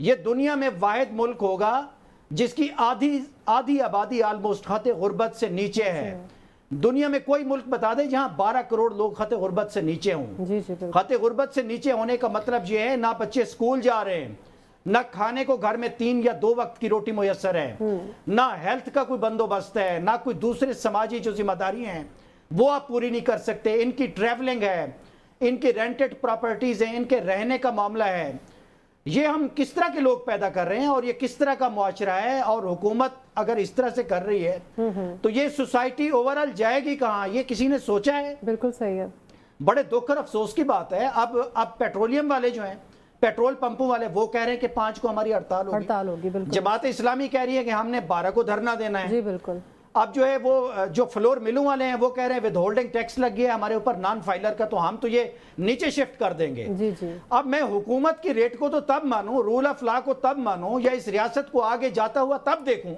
یہ دنیا میں واحد ملک ہوگا جس کی آدھی آبادی آلموسٹ خط غربت سے نیچے ہے. دنیا میں کوئی ملک بتا دے جہاں 12 کروڑ لوگ خط غربت سے نیچے ہوں. جی جی بالکل. خط غربت سے نیچے ہونے کا مطلب یہ ہے نہ بچے سکول جا رہے ہیں, نہ کھانے کو گھر میں 3 یا 2 وقت کی روٹی میسر ہے, نہ ہیلتھ کا کوئی بندوبست ہے, نہ کوئی دوسرے سماجی جو ذمہ داری ہیں وہ آپ پوری نہیں کر سکتے. ان کی ٹریولنگ ہے, ان کی رینٹڈ پراپرٹیز ہیں, ان کے رہنے کا معاملہ ہے. یہ ہم کس طرح کے لوگ پیدا کر رہے ہیں اور یہ کس طرح کا معاشرہ ہے, اور حکومت اگر اس طرح سے کر رہی ہے تو یہ سوسائٹی اوورال جائے گی کہاں؟ یہ کسی نے سوچا ہے؟ بالکل صحیح ہے. بڑے دکھ اور افسوس کی بات ہے. اب پیٹرولیم والے جو ہیں, پیٹرول پمپوں والے, وہ کہہ رہے ہیں کہ 5 کو ہماری ہڑتال ہوگی. بالکل. جماعت اسلامی کہہ رہی ہے کہ ہم نے 12 کو دھرنا دینا ہے. جی بالکل. اب جو ہے وہ جو فلور ملوں والے ہیں وہ کہہ رہے ہیں ود ہولڈنگ ٹیکس لگ گیا ہمارے اوپر نان فائلر کا, تو ہم تو یہ نیچے شفٹ کر دیں گے. جی جی. اب میں حکومت کی ریٹ کو تو تب مانوں, رول آف لا کو تب مانوں, یا اس ریاست کو آگے جاتا ہوا تب دیکھوں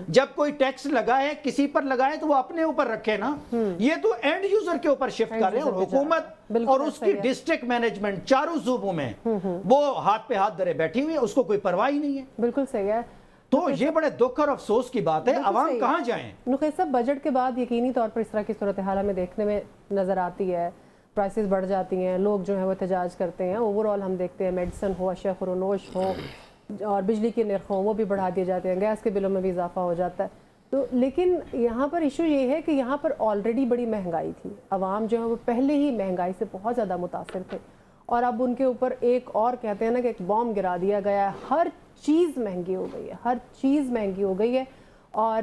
جب کوئی ٹیکس لگائے, کسی پر لگائے تو وہ اپنے اوپر رکھے نا. یہ تو اینڈ یوزر کے اوپر شفٹ کر رہے ہیں, اور حکومت اور اس کی ڈسٹرکٹ مینجمنٹ چاروں صوبوں میں وہ ہاتھ پہ ہاتھ دھرے بیٹھی ہوئی ہے, اس کو کوئی پرواہ ہی نہیں ہے. بالکل صحیح ہے. تو یہ بڑے دکھ اور افسوس کی بات ہے. عوام کہاں جائیں؟ نقیب صاحب, بجٹ کے بعد یقینی طور پر اس طرح کی صورتحال ہمیں دیکھنے میں نظر آتی ہے. پرائسز بڑھ جاتی ہیں, لوگ جو ہیں وہ احتجاج کرتے ہیں. اوورال ہم دیکھتے ہیں میڈیسن ہو, اشیاء خورونوش ہو, اور بجلی کے نرخ ہوں وہ بھی بڑھا دیے جاتے ہیں, گیس کے بلوں میں بھی اضافہ ہو جاتا ہے. تو لیکن یہاں پر ایشو یہ ہے کہ یہاں پر آلریڈی بڑی مہنگائی تھی. عوام جو ہے وہ پہلے ہی مہنگائی سے بہت زیادہ متاثر تھے, اور اب ان کے اوپر ایک اور کہتے ہیں نا کہ ایک بام گرا دیا گیا ہے. ہر چیز مہنگی ہو گئی ہے, ہر چیز مہنگی ہو گئی ہے, اور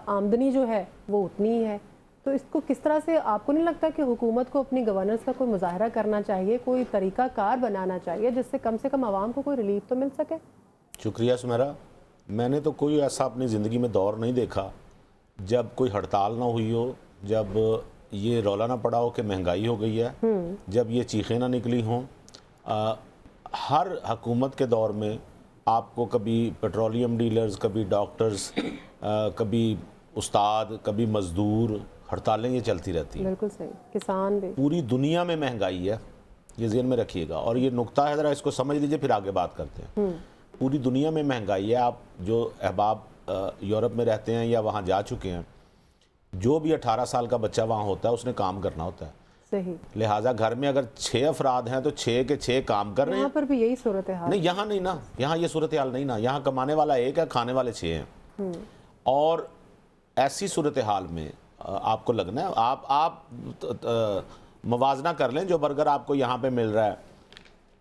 آمدنی جو ہے وہ اتنی ہی ہے. تو اس کو کس طرح سے, آپ کو نہیں لگتا کہ حکومت کو اپنی گورننس کا کوئی مظاہرہ کرنا چاہیے, کوئی طریقہ کار بنانا چاہیے جس سے کم عوام کو کوئی ریلیف تو مل سکے؟ شکریہ سمیرا. میں نے تو کوئی ایسا اپنی زندگی میں دور نہیں دیکھا جب کوئی ہڑتال نہ ہوئی ہو, جب یہ رولا نہ پڑا ہو کہ مہنگائی ہو گئی ہے, جب یہ چیخیں نہ نکلی ہوں. ہر حکومت کے دور میں آپ کو کبھی پیٹرولیم ڈیلرز, کبھی ڈاکٹرز, کبھی استاد, کبھی مزدور, ہڑتالیں یہ چلتی رہتی ہیں. بالکل صحیح. کسان بھی. پوری دنیا میں مہنگائی ہے, یہ ذہن میں رکھیے گا, اور یہ نقطہ ہے, ذرا اس کو سمجھ لیجئے پھر آگے بات کرتے ہیں. پوری دنیا میں مہنگائی ہے. آپ جو احباب یورپ میں رہتے ہیں یا وہاں جا چکے ہیں, جو بھی 18 سال کا بچہ وہاں ہوتا ہے اس نے کام کرنا ہوتا ہے. صحیح. لہٰذا گھر میں اگر 6 افراد ہیں تو 6 کے 6 کام کر رہے ہیں. یہاں پر بھی یہی صورتحال نہیں, یہاں نہیں نا, یہاں یہ صورتحال نہیں نا. یہاں کمانے والا ایک ہے, کھانے والے 6 ہیں. اور ایسی صورتحال میں آپ کو لگنا ہے, آپ موازنہ کر لیں, جو برگر آپ کو یہاں پہ مل رہا ہے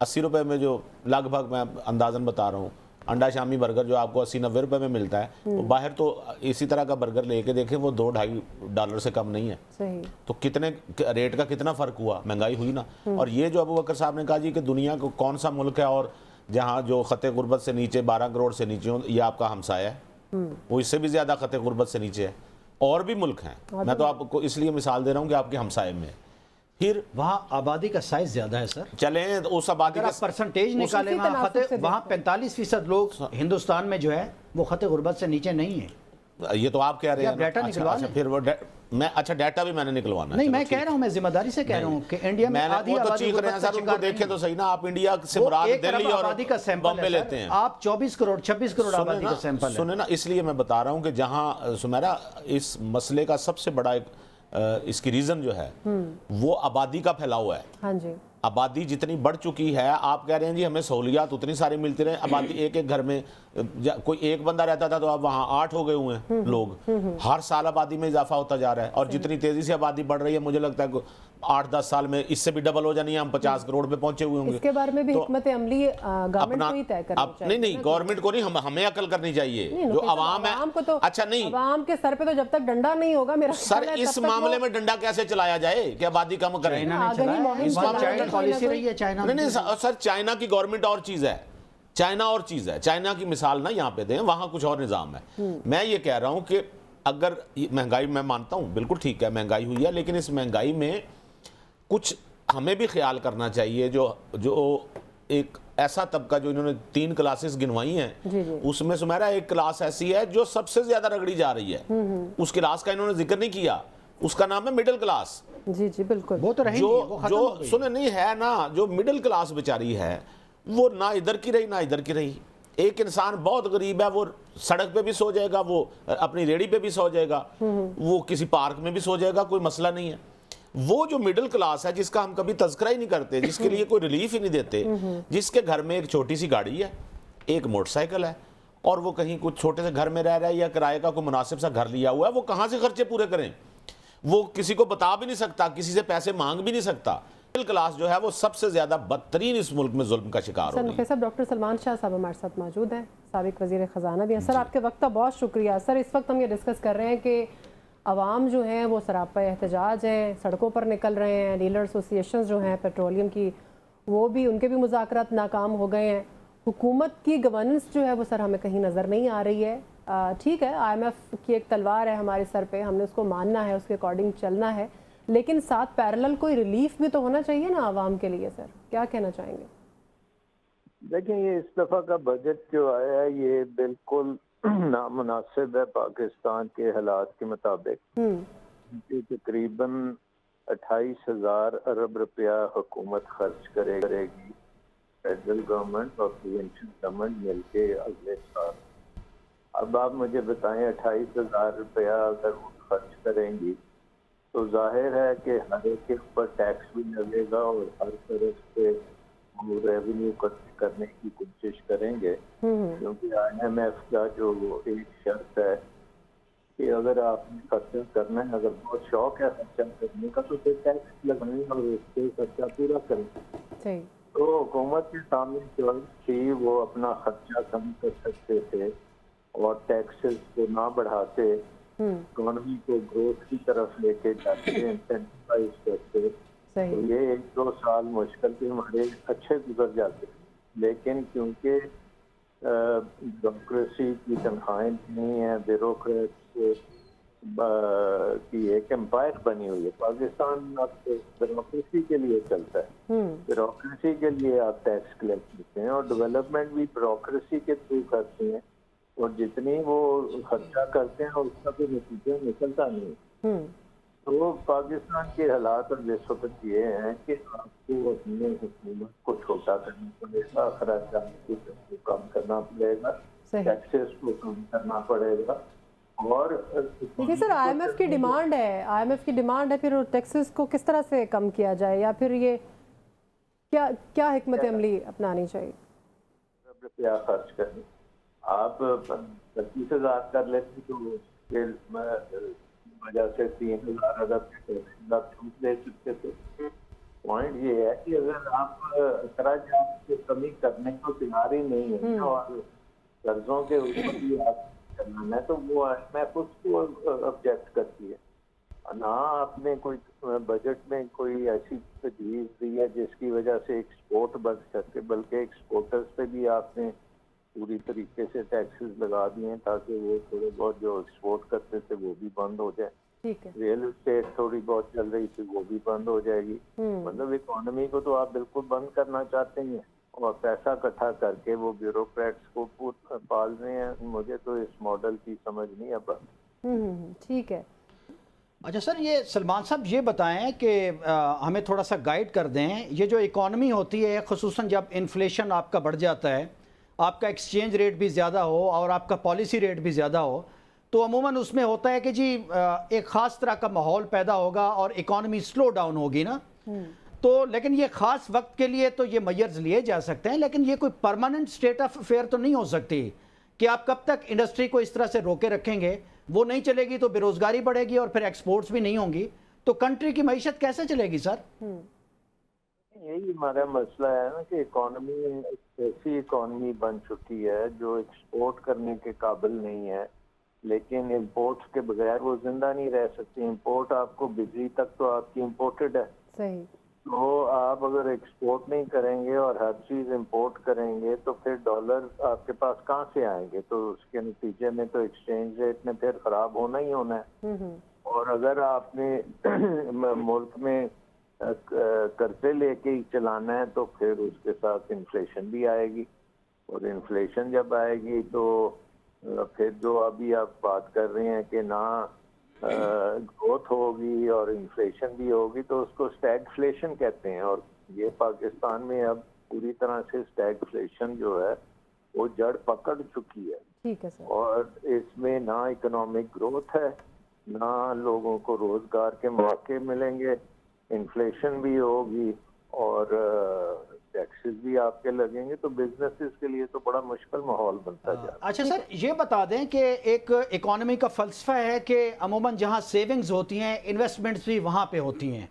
80 روپے میں, جو لگ بھگ میں اندازاً بتا رہا ہوں, انڈا شامی برگر جو آپ کو 80-90 روپے میں ملتا ہے, وہ باہر تو اسی طرح کا برگر لے کے دیکھیں وہ $2-2.5 سے کم نہیں ہے. صحیح. تو کتنے ریٹ کا کتنا فرق ہوا, مہنگائی ہوئی نا. اور یہ جو ابو بکر صاحب نے کہا جی کہ دنیا کو کون سا ملک ہے اور جہاں جو خط غربت سے نیچے 12 کروڑ سے نیچے ہوں, یہ آپ کا ہمسایہ ہے, وہ اس سے بھی زیادہ خط غربت سے نیچے ہے. اور بھی ملک ہیں, میں تو آپ کو اس لیے مثال دے رہا ہوں کہ آپ کے ہمسائے میں. پھر وہاں آبادی کا سائز زیادہ ہے سر. چلیں اس آبادی اگر آپ پرسنٹیج نکالیں, وہاں 45% لوگ ہندوستان میں جو ہے وہ خط غربت سے نیچے نہیں ہیں. یہ تو آپ کہہ رہے ہیں. ڈیٹا نکلوا لیں. پھر وہ میں ڈیٹا بھی میں نے نکلوانا ہے. نہیں, میں کہہ رہا ہوں, میں ذمہ داری سے کہہ رہا ہوں کہ انڈیا میں آدھی آبادی غربت سے شکار دیکھیں تو صحیح نا. آپ انڈیا سے مراد دہلی اور آبادی کا سیمپل بامبے لیتے ہیں. آپ 24 کروڑ 26 کروڑ آبادی کا سیمپل ہے. سنیں نا, اس لیے میں بتا رہا ہوں کہ جہاں سمیرا اس مسئلے کا سب سے بڑا اس کی ریزن جو ہے وہ آبادی کا پھیلاؤ ہے. ہاں جی. آبادی جتنی بڑھ چکی ہے, آپ کہہ رہے ہیں جی ہمیں سہولیات اتنی ساری ملتی رہے. آبادی ایک گھر میں کوئی ایک بندہ رہتا تھا تو اب وہاں 8 ہو گئے ہوئے ہیں لوگ. ہر سال آبادی میں اضافہ ہوتا جا رہا ہے, اور جتنی تیزی سے آبادی بڑھ رہی ہے مجھے لگتا ہے 8-10 سال میں اس سے بھی ڈبل ہو جانی ہے, ہم 50 کروڑ پہ پہنچے ہوئے ہوں گے. اس کے بارے میں بھی حکمت عملی گورنمنٹ کو ہی طے کرنا چاہیے. نہیں, گورنمنٹ کو نہیں, ہمیں عقل کرنی چاہیے. جو عوام ہے, اچھا نہیں, عوام کے سر پہ تو جب تک ڈنڈا نہیں ہوگا, میرا سر اس معاملے میں ڈنڈا کیسے چلایا جائے کہ آبادی کم کریں. نہیں سر, چائنا کی گورنمنٹ اور چیز ہے, چائنا اور چیز ہے. چائنا کی مثال نہ یہاں پہ دیں, وہاں کچھ اور نظام ہے. میں یہ کہہ رہا ہوں کہ اگر مہنگائی, میں مانتا ہوں بالکل ٹھیک ہے مہنگائی ہوئی ہے, لیکن اس مہنگائی میں کچھ ہمیں بھی خیال کرنا چاہیے. جو ایک ایسا طبقہ, جو انہوں نے 3 کلاسز گنوائی ہیں, اس میں سمیرا ایک کلاس ایسی ہے جو سب سے زیادہ رگڑی جا رہی ہے. اس کلاس کا انہوں نے ذکر نہیں کیا, اس کا نام ہے مڈل کلاس. جی جی بالکل. وہ تو رہی جو سنیں نہیں ہے نا, جو مڈل کلاس بیچاری ہے وہ نہ ادھر کی رہی نہ ادھر کی رہی. ایک انسان بہت غریب ہے, وہ سڑک پہ بھی سو جائے گا, وہ اپنی ریڑھی پہ بھی سو جائے گا, وہ کسی پارک میں بھی سو جائے گا, کوئی مسئلہ نہیں ہے. وہ جو مڈل کلاس ہے جس کا ہم کبھی تذکرہ ہی نہیں کرتے, جس کے لیے کوئی ریلیف ہی نہیں دیتے, جس کے گھر میں ایک چھوٹی سی گاڑی ہے, ایک موٹر سائیکل ہے, اور وہ کہیں کچھ چھوٹے سے گھر میں رہ رہا ہے یا کرائے کا کوئی مناسب سا گھر لیا ہوا ہے, وہ کہاں سے خرچے پورے کریں؟ وہ کسی کو بتا بھی نہیں سکتا, کسی سے پیسے مانگ بھی نہیں سکتا. مڈل کلاس جو ہے وہ سب سے زیادہ بدترین اس ملک میں ظلم کا شکار ہو رہی ہے. صاحب ڈاکٹر سلمان شاہ صاحب ہمارے ساتھ موجود ہیں, سابق وزیر خزانہ بھی ہیں. سر آپ کے وقت کا بہت شکریہ. سر اس وقت ہم یہ ڈسکس کر رہے ہیں کہ عوام جو ہیں وہ سراپا احتجاج ہیں, سڑکوں پر نکل رہے ہیں. ڈیلر ایسوسیشنز جو ہیں پیٹرولیم کی, وہ بھی, ان کے بھی مذاکرات ناکام ہو گئے ہیں. حکومت کی گورننس جو ہے وہ سر ہمیں کہیں نظر نہیں آ رہی ہے. ٹھیک ہے, آئی ایم ایف کی ایک تلوار ہے ہمارے سر پہ, ہم نے اس کو ماننا ہے, اس کے اکارڈنگ چلنا ہے, لیکن ساتھ پیرلل کوئی ریلیف بھی تو ہونا چاہیے نا عوام کے لیے. سر کیا کہنا چاہیں گے؟ دیکھیں, یہ اس دفعہ کا بجٹ جو آیا ہے یہ بالکل نامناسب ہے پاکستان کے حالات کے مطابق. تقریباً 28,000 ارب روپیہ حکومت خرچ کرے گی, فیڈرل گورنمنٹ اور پروونشل گورنمنٹ مل کے اگلے سال. اب آپ مجھے بتائیں 28,000 روپیہ اگر وہ خرچ کریں گی تو ظاہر ہے کہ ہر ایک کے اوپر ٹیکس بھی لگے گا, اور ہر طرف سے وہ ریونیو کرنے کی کوشش کریں گے, کیونکہ آئی ایم ایف کا جو ایک شرط ہے کہ اگر آپ نے خرچہ کرنا ہے, اگر بہت شوق ہے خرچہ کرنے کا, تو پھر ٹیکس لگائیں اور اس سے خرچہ پورا کریں. تو حکومت کے سامنے چوائس تھی, وہ اپنا خرچہ کم کر سکتے تھے اور ٹیکسز کو نہ بڑھاتے, اکانومی کو گروتھ کی طرف لے کے جاتے, انسینٹیوائز کرتے. تو یہ 1-2 سال مشکل کے ہمارے اچھے گزر جاتے, لیکن کیونکہ بیوروکریسی کی تنخواہیں نہیں ہیں, بیوروکریٹس کی ایک امپائر بنی ہوئی ہے. پاکستان اب بیوروکریسی کے لیے چلتا ہے, بیوروکریسی کے لیے آپ ٹیکس کلیکٹ کرتے ہیں, اور ڈیولپمنٹ بھی بیوروکریسی کے تھرو کرتے ہیں, اور جتنی وہ خرچہ کرتے ہیں اس کا کوئی نتیجہ نکلتا نہیں. تو پاکستان کے حالات اب اس وقت یہ ہیں کہ آپ کو اپنے حکومت کو چھوٹا کرنا پڑے گا, اخراجات کو کم کرنا پڑے گا, ٹیکسز کو کم کرنا پڑے گا. اور دیکھیے سر, آئی ایم ایف کی ڈیمانڈ ہے, آئی ایم ایف کی ڈیمانڈ ہے, پھر ٹیکسز کو کس طرح سے کم کیا جائے, یا پھر یہ کیا حکمت عملی اپنانی چاہیے؟ روپیہ خرچ کریں, آپ 25,000 کر لیتے تو وجہ سے 3,000 ارب چھوٹ دے سکتے تھے. پوائنٹ یہ ہے کہ اگر آپ اخراجات سے کمی کرنے کو تیار ہی نہیں ہے اور قرضوں کے اوپر بھی آپ چلانا ہے, تو وہ میں اس کو آبجیکٹ کرتی ہے. نہ آپ نے کوئی بجٹ میں کوئی ایسی تجویز دی ہے جس کی وجہ سے ایکسپورٹ بڑھ سکے, بلکہ ایکسپورٹرز پہ بھی آپ نے پوری طریقے سے ٹیکسز لگا دیے ہیں تاکہ وہ تھوڑے بہت جو ایکسپورٹ کرتے تھے وہ بھی بند ہو جائے. ریئل اسٹیٹ تھوڑی بہت چل رہی تھی وہ بھی بند ہو جائے گی. مطلب اکانومی کو تو آپ بالکل بند کرنا چاہتے ہیں, اور پیسہ اکٹھا کر کے وہ بیوروکریٹس کو پال رہے ہیں. مجھے تو اس ماڈل کی سمجھ نہیں اب. ٹھیک ہے. اچھا سر, یہ سلمان صاحب یہ بتائیں کہ ہمیں تھوڑا سا گائیڈ کر دیں, یہ جو اکانومی ہوتی ہے خصوصاً جب انفلیشن آپ کا بڑھ جاتا ہے, آپ کا ایکسچینج ریٹ بھی زیادہ ہو اور آپ کا پالیسی ریٹ بھی زیادہ ہو, تو عموماً اس میں ہوتا ہے کہ جی ایک خاص طرح کا ماحول پیدا ہوگا اور اکانومی سلو ڈاؤن ہوگی نا. تو لیکن یہ خاص وقت کے لیے تو یہ میئرز لیے جا سکتے ہیں, لیکن یہ کوئی پرماننٹ اسٹیٹ آف افیئر تو نہیں ہو سکتی کہ آپ کب تک انڈسٹری کو اس طرح سے روکے رکھیں گے. وہ نہیں چلے گی تو بے روزگاری بڑھے گی اور پھر ایکسپورٹس بھی نہیں ہوں گی, تو کنٹری کی معیشت کیسے چلے گی سر؟ یہی ہمارا مسئلہ ہے نا کہ اکانومی ایسی اکانومی بن چکی ہے جو ایکسپورٹ کرنے کے قابل نہیں ہے, لیکن امپورٹس کے بغیر وہ زندہ نہیں رہ سکتی. امپورٹ آپ کو بجلی تک تو آپ کی امپورٹڈ ہے. صحیح. تو آپ اگر ایکسپورٹ نہیں کریں گے اور ہر چیز امپورٹ کریں گے تو پھر ڈالر آپ کے پاس کہاں سے آئیں گے؟ تو اس کے نتیجے میں تو ایکسچینج ریٹ میں پھر خراب ہونا ہی ہونا ہے. اور اگر آپ نے ملک میں قرضے لے کے ہی چلانا ہے تو پھر اس کے ساتھ انفلیشن بھی آئے گی, اور انفلیشن جب آئے گی تو پھر جو ابھی آپ بات کر رہے ہیں کہ نہ گروتھ ہوگی اور انفلیشن بھی ہوگی, تو اس کو اسٹیگفلیشن کہتے ہیں. اور یہ پاکستان میں اب پوری طرح سے اسٹیگفلیشن جو ہے وہ جڑ پکڑ چکی ہے. ٹھیک ہے سر. اور اس میں نہ اکنامک گروتھ ہے، نہ لوگوں کو روزگار کے مواقع ملیں گے، انفلیشن بھی ہوگی اور ٹیکسز بھی آپ کے لگیں گے، تو بزنسز کے لیے تو بڑا مشکل ماحول بنتا جا رہا ہے. اچھا سر، یہ بتا دیں کہ ایک اکانومی کا فلسفہ ہے کہ عموماً جہاں سیونگز ہوتی ہیں انویسٹمنٹس بھی وہاں پہ ہوتی ہیں.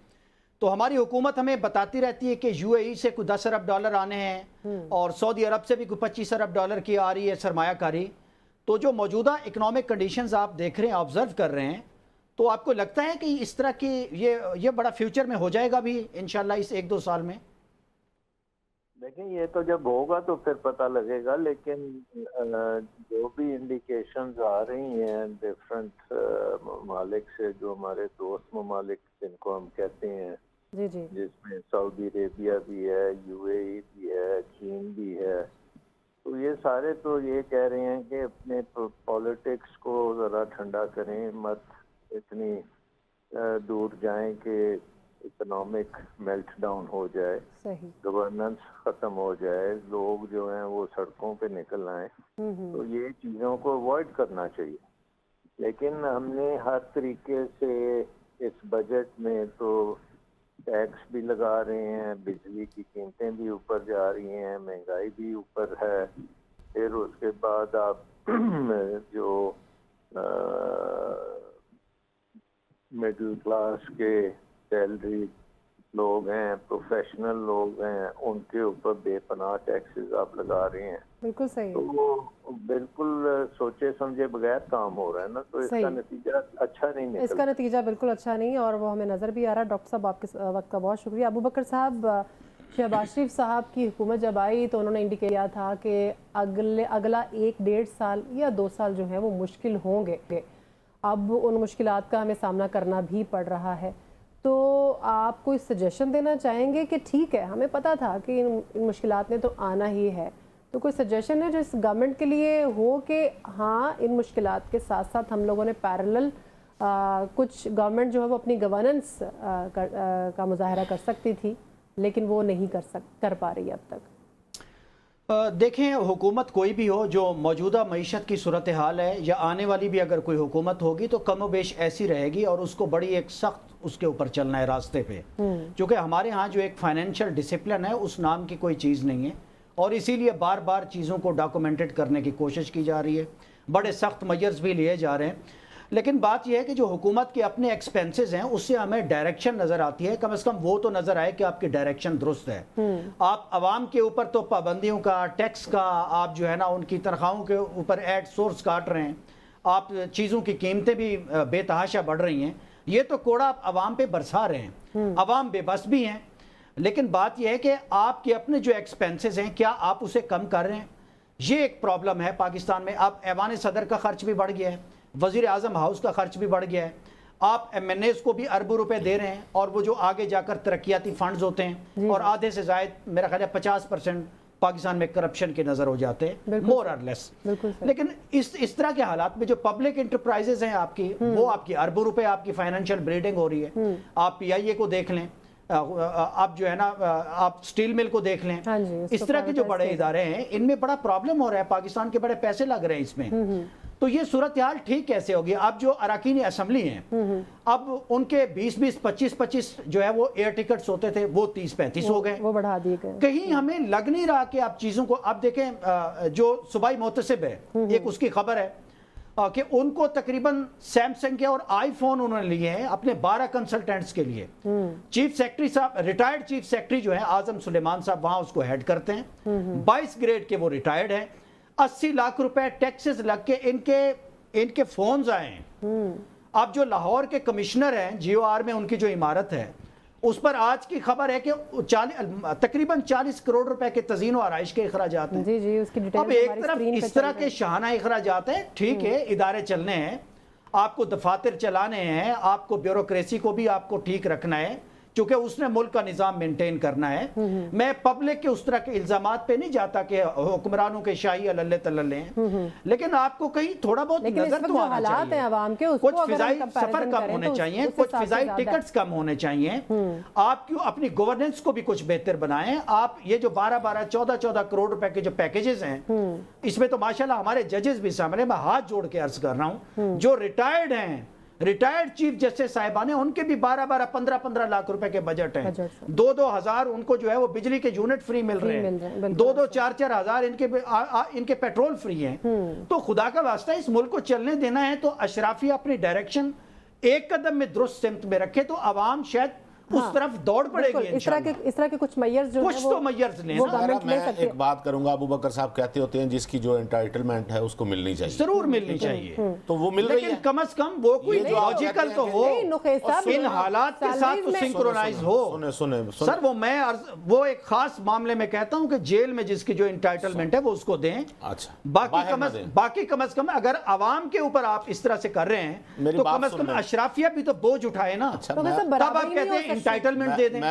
تو ہماری حکومت ہمیں بتاتی رہتی ہے کہ یو اے ای سے کوئی 10 ارب ڈالر آنے ہیں اور سعودی عرب سے بھی کوئی 25 ارب ڈالر کی آ رہی ہے سرمایہ کاری. تو جو موجودہ اکنامک کنڈیشنز آپ دیکھ رہے ہیں، آبزرو کر رہے ہیں، تو آپ کو لگتا ہے کہ اس طرح کی یہ بڑا فیوچر میں ہو جائے گا بھی انشاءاللہ اس 1-2 سال میں؟ دیکھیں یہ تو جب ہوگا تو پھر پتہ لگے گا، لیکن جو بھی انڈیکیشنز آ رہی ہیں ڈفرینٹ ممالک سے، جو ہمارے دوست ممالک جن کو ہم کہتے ہیں، جی جی، جس میں سعودی عربیہ بھی ہے، یو اے ای بھی ہے، چین بھی ہے، تو یہ سارے تو یہ کہہ رہے ہیں کہ اپنے پالیٹکس کو ذرا ٹھنڈا کریں، مت اتنی دور جائیں کہ اکنامک میلٹ ڈاؤن ہو جائے، صحیح. گورننس ختم ہو جائے، لوگ جو ہیں وہ سڑکوں پہ نکل آئیں. تو یہ چیزوں کو اوائڈ کرنا چاہیے. لیکن ہم نے ہر طریقے سے اس بجٹ میں تو ٹیکس بھی لگا رہے ہیں، بجلی کی قیمتیں بھی اوپر جا رہی ہیں، مہنگائی بھی اوپر ہے. پھر اس کے بعد آپ جو مڈل کلاس کے سیلری لوگ ہیں، پروفیشنل لوگ ہیں، ان کے اوپر بے پناہ ٹیکسز آپ لگا رہے ہیں. بالکل صحیح. تو وہ بالکل سوچے سمجھے بغیر کام ہو رہا ہے نا، تو اس کا نتیجہ اچھا نہیں نکلتا. اس کا نتیجہ بالکل اچھا نہیں، اور وہ ہمیں نظر بھی آ رہا ہے. ڈاکٹر صاحب آپ کے وقت کا بہت شکریہ. ابو بکر صاحب، شہباز شریف صاحب کی حکومت جب آئی تو انہوں نے انڈیکیٹ کیا تھا کہ اگلا 1-1.5 سال یا 2 سال جو ہیں وہ مشکل ہوں گے. اب ان مشکلات کا ہمیں سامنا کرنا بھی پڑ رہا ہے. تو آپ کوئی سجیشن دینا چاہیں گے کہ ٹھیک ہے ہمیں پتہ تھا کہ ان مشکلات نے تو آنا ہی ہے، تو کوئی سجیشن ہے جو اس گورنمنٹ کے لیے ہو کہ ہاں ان مشکلات کے ساتھ ساتھ ہم لوگوں نے پیرلل کچھ گورنمنٹ جو ہے وہ اپنی گورننس کا مظاہرہ کر سکتی تھی لیکن وہ نہیں کر پا رہی اب تک؟ دیکھیں، حکومت کوئی بھی ہو، جو موجودہ معیشت کی صورتحال ہے یا آنے والی بھی اگر کوئی حکومت ہوگی تو کم و بیش ایسی رہے گی، اور اس کو بڑی ایک سخت اس کے اوپر چلنا ہے راستے پہ. چونکہ ہمارے ہاں جو ایک فائنینشیل ڈسپلن ہے اس نام کی کوئی چیز نہیں ہے، اور اسی لیے بار بار چیزوں کو ڈاکومنٹڈ کرنے کی کوشش کی جا رہی ہے، بڑے سخت میجرز بھی لیے جا رہے ہیں. لیکن بات یہ ہے کہ جو حکومت کے اپنے ایکسپینسز ہیں اس سے ہمیں ڈائریکشن نظر آتی ہے. کم از کم وہ تو نظر آئے کہ آپ کی ڈائریکشن درست ہے. آپ عوام کے اوپر تو پابندیوں کا، ٹیکس کا، آپ جو ہے نا ان کی تنخواہوں کے اوپر ایڈ سورس کاٹ رہے ہیں، آپ چیزوں کی قیمتیں بھی بے تحاشا بڑھ رہی ہیں. یہ تو کوڑا آپ عوام پہ برسا رہے ہیں، عوام بے بس بھی ہیں. لیکن بات یہ ہے کہ آپ کے اپنے جو ایکسپینسز ہیں کیا آپ اسے کم کر رہے ہیں؟ یہ ایک پرابلم ہے پاکستان میں. اب ایوان صدر کا خرچ بھی بڑھ گیا ہے، وزیر اعظم ہاؤس کا خرچ بھی بڑھ گیا ہے، آپ ایم این ایز کو بھی اربوں روپے دے رہے ہیں، اور وہ جو آگے جا کر ترقیاتی فنڈز ہوتے ہیں اور آدھے سے زائد میرا خیال ہے 50% پاکستان میں کرپشن کے نظر ہو جاتے ہیں، مور اور لیس. لیکن اس طرح کے حالات میں جو پبلک انٹرپرائزز ہیں آپ کی، وہ آپ کی اربوں روپے آپ کی فائنینشیل بلیڈنگ ہو رہی ہے. آپ پی آئی اے کو دیکھ لیں، آپ جو ہے نا آپ سٹیل مل کو دیکھ لیں. اس طرح کے جو بڑے ادارے ہیں ان میں بڑا پرابلم ہو رہا ہے، پاکستان کے بڑے پیسے لگ رہے ہیں اس میں. تو یہ صورتحال ٹھیک کیسے ہوگی؟ اب جو اراکین اسمبلی ہیں اب ان کے 20-20 25-25 جو ہے وہ ایئر ٹکٹس ہوتے تھے وہ 30-35 ہو گئے، وہ بڑھا دیے گئے. کہیں ہمیں لگ نہیں رہا کہ آپ چیزوں کو اب دیکھیں. جو صوبائی محتسب ہے ایک اس کی خبر ہے کہ ان کو تقریباً سیمسنگ کے اور آئی فون انہوں نے لیے ہیں اپنے 12 کنسلٹنٹس کے لیے. چیف سیکرٹری صاحب، ریٹائرڈ چیف سیکرٹری جو ہیں اعظم سلیمان صاحب، وہاں اس کو ہیڈ کرتے ہیں. 22 گریڈ کے وہ ریٹائرڈ ہیں. 80 لاکھ روپے ٹیکسز لگ کے ان کے فونز آئے ہیں. اب جو لاہور کے کمشنر ہیں جیو آر میں، ان کی جو عمارت ہے اس پر آج کی خبر ہے کہ تقریباً 40 کروڑ روپے کے تزئین و آرائش کے اخراجات ہیں. جی جی، اس کی ڈیٹیل اب ایک طرف اس طرح کے شاہانہ اخراجات ہیں، ٹھیک ہے ادارے چلنے ہیں، آپ کو دفاتر چلانے ہیں، آپ کو بیوروکریسی کو بھی آپ کو ٹھیک رکھنا ہے، چونکہ اس نے ملک کا نظام مینٹین کرنا ہے. میں پبلک کے اس طرح کے الزامات پہ نہیں جاتا کہ حکمرانوں کے شاہی اللہ تللے ہیں, لیکن آپ کو کہیں تھوڑا بہت نظر تو آنا چاہیے. عوام کے کچھ فضائی سفر کم ہونے چاہیے, کچھ فضائی ٹکٹس کم ہونے چاہیے. آپ کیوں اپنی گورننس کو بھی کچھ بہتر بنائیں. آپ یہ جو 12 14 کروڑ روپے کے جو پیکیجز ہیں, اس میں تو ماشاءاللہ ہمارے ججز بھی شامل ہیں. میں ہاتھ جوڑ کے عرض کر رہا ہوں, جو ریٹائرڈ ہیں, ریٹائرڈ چیف جسٹس صاحبان ہیں, ان کے بھی 15 لاکھ روپے کے بجٹ ہیں. 2 ہزار ان کو جو ہے وہ بجلی کے یونٹ فری مل رہے ہیں, 4 ہزار ان کے پیٹرول فری ہیں. تو خدا کا واسطہ اس ملک کو چلنے دینا ہے تو اشرافیہ اپنی ڈائریکشن ایک قدم میں درست سمت میں رکھے تو عوام شاید اس طرف دوڑ پڑے گی. اس طرح کے کچھ میئرز جو کچھ تو میئرز لیں. میں ایک بات کروں گا, ابو بکر صاحب کہتے ہوتے ہیں جس کی جو انٹائٹلمنٹ ہے اس کو ملنی چاہیے. ضرور ملنی چاہیے, تو وہ مل رہی ہے, لیکن کم از کم وہ کوئی لاجیکل تو ہو, ان حالات کے ساتھ تو سنکرونائز ہو. سر وہ ایک خاص معاملے میں کہتا ہوں کہ جیل میں جس کی جو انٹائٹلمنٹ ہے وہ اس کو دیں. باقی کم از کم اگر عوام کے اوپر آپ اس طرح سے کر رہے ہیں تو کم از کم اشرافیہ بھی تو بوجھ اٹھائے نا. تب آپ کہتے ہیں انٹائٹلمنٹ دے دیں.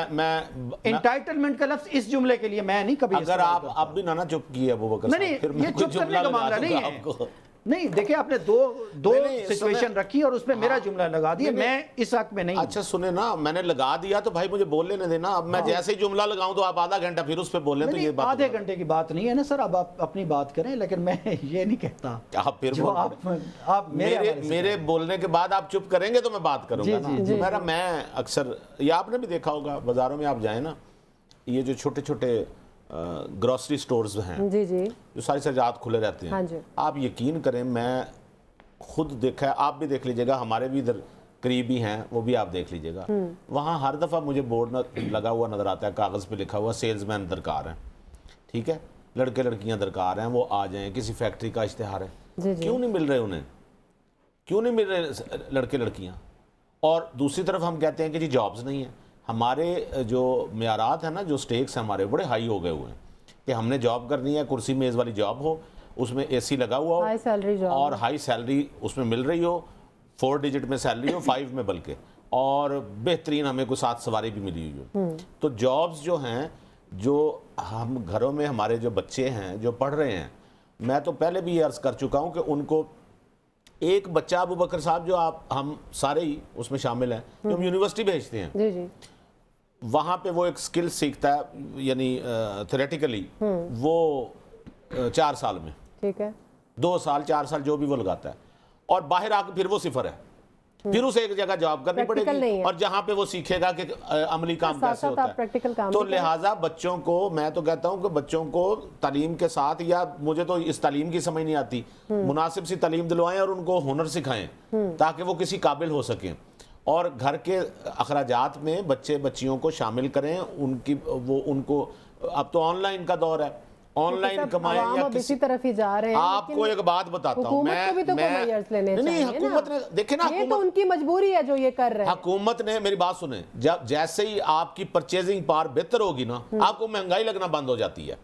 انٹائٹلمنٹ کا لفظ اس جملے کے لیے میں نہیں کبھی, اگر آپ اب بھی نہ چپ کیے ابو بکر صاحب, نہیں یہ چپ کرنے کا معاملہ نہیں ہے. نہیں دیکھیں آپ نے دو سچویشن رکھی اور اس پہ میرا جملہ لگا دیا, میں اس حق میں نہیں. اچھا سنیں نا, میں نے لگا دیا تو بھائی مجھے بول لینے دینا. اب میں جیسے ہی جملہ لگاؤں تو آپ آدھا گھنٹہ پھر اس پہ بولیں تو یہ بات آدھے گھنٹے کی بات نہیں ہے نا سر. اب آپ اپنی بات کریں, لیکن میں یہ نہیں کہتا آپ پھر آپ میرے بولنے کے بعد آپ چپ کریں گے تو میں بات کروں گا. میں اکثر یہ آپ نے بھی دیکھا ہوگا, بازاروں میں آپ جائیں نا, یہ جو چھوٹے چھوٹے گروسری سٹورز ہیں جو ساری رات کھلے رہتے ہیں, آپ یقین کریں میں خود دیکھا ہے, آپ بھی دیکھ لیجئے گا, ہمارے بھی ادھر قریبی ہیں وہ بھی آپ دیکھ لیجئے گا, وہاں ہر دفعہ مجھے بورڈ لگا ہوا نظر آتا ہے, کاغذ پہ لکھا ہوا سیلز مین درکار ہیں. ٹھیک ہے, لڑکے لڑکیاں درکار ہیں, وہ آ جائیں, کسی فیکٹری کا اشتہار ہے. کیوں نہیں مل رہے انہیں, کیوں نہیں مل رہے لڑکے لڑکیاں؟ اور دوسری طرف ہم کہتے ہیں کہ جی جابز نہیں ہیں. ہمارے جو معیارات ہیں نا, جو سٹیکس ہیں ہمارے بڑے ہائی ہو گئے ہوئے ہیں کہ ہم نے جاب کرنی ہے, کرسی میز والی جاب ہو, اس میں اے سی لگا ہوا ہو اور ہائی سیلری اس میں مل رہی ہو, 4 ڈیجٹ میں سیلری ہو, 5 میں بلکہ, اور بہترین ہمیں کوئی ساتھ سواری بھی ملی ہوئی ہو. تو جابز جو ہیں, جو ہم گھروں میں ہمارے جو بچے ہیں جو پڑھ رہے ہیں, میں تو پہلے بھی یہ عرض کر چکا ہوں کہ ان کو ایک بچہ ابو بکر صاحب جو ہم سارے ہی اس میں شامل ہیں, جو ہم یونیورسٹی بھیجتے ہیں, وہاں پہ وہ ایک سکل سیکھتا ہے, یعنی تھیوریٹیکلی وہ 4 سال میں, ٹھیک ہے, 2 سال 4 سال جو بھی وہ لگاتا ہے, اور باہر آ کے پھر وہ 0 ہے. پھر اسے ایک جگہ جاب کرنی پڑے گی, اور جہاں پہ وہ سیکھے گا کہ عملی کام کیسے ہوتا ہے. تو لہٰذا بچوں کو, میں تو کہتا ہوں کہ بچوں کو تعلیم کے ساتھ, یا مجھے تو اس تعلیم کی سمجھ نہیں آتی, مناسب سی تعلیم دلوائیں اور ان کو ہنر سکھائیں تاکہ وہ کسی قابل ہو سکیں, اور گھر کے اخراجات میں بچے بچیوں کو شامل کریں. ان کو اب تو آن لائن کا دور ہے, آن لائن کمائیں یا کسی طرف ہی جا رہے ہیں. آپ کو ایک بات بتاتا ہوں, نہیں حکومت نے, دیکھیں نا, یہ تو ان کی مجبوری ہے جو یہ کر رہے ہیں. حکومت نے, میری بات سنیں, جیسے ہی آپ کی پرچیزنگ پاور بہتر ہوگی نا, آپ کو مہنگائی لگنا بند ہو جاتی ہے.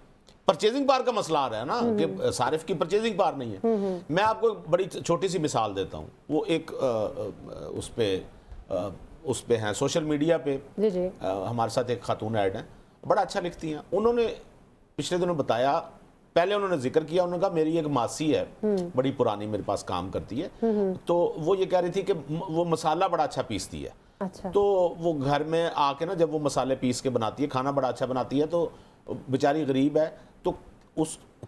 پرچیزنگ پاور کا مسئلہ آ رہا ہے نا کہ صارف کی پرچیزنگ پاور نہیں ہے. میں آپ کو بڑی چھوٹی سی مثال دیتا ہوں. وہ ایک اس پہ ہیں سوشل میڈیا پہ, ہمارے ساتھ ایک خاتون ایڈ ہیں, بڑا اچھا لکھتی ہیں. انہوں نے پچھلے دنوں بتایا, پہلے انہوں نے ذکر کیا, انہوں نے کہا میری ایک ماسی ہے, بڑی پرانی, میرے پاس کام کرتی ہے, تو وہ یہ کہہ رہی تھی کہ وہ مسالہ بڑا اچھا پیستی ہے. تو وہ گھر میں آ کے نا, جب وہ مسالے پیس کے بناتی ہے, کھانا بڑا اچھا بناتی ہے, تو بیچاری غریب ہے, تو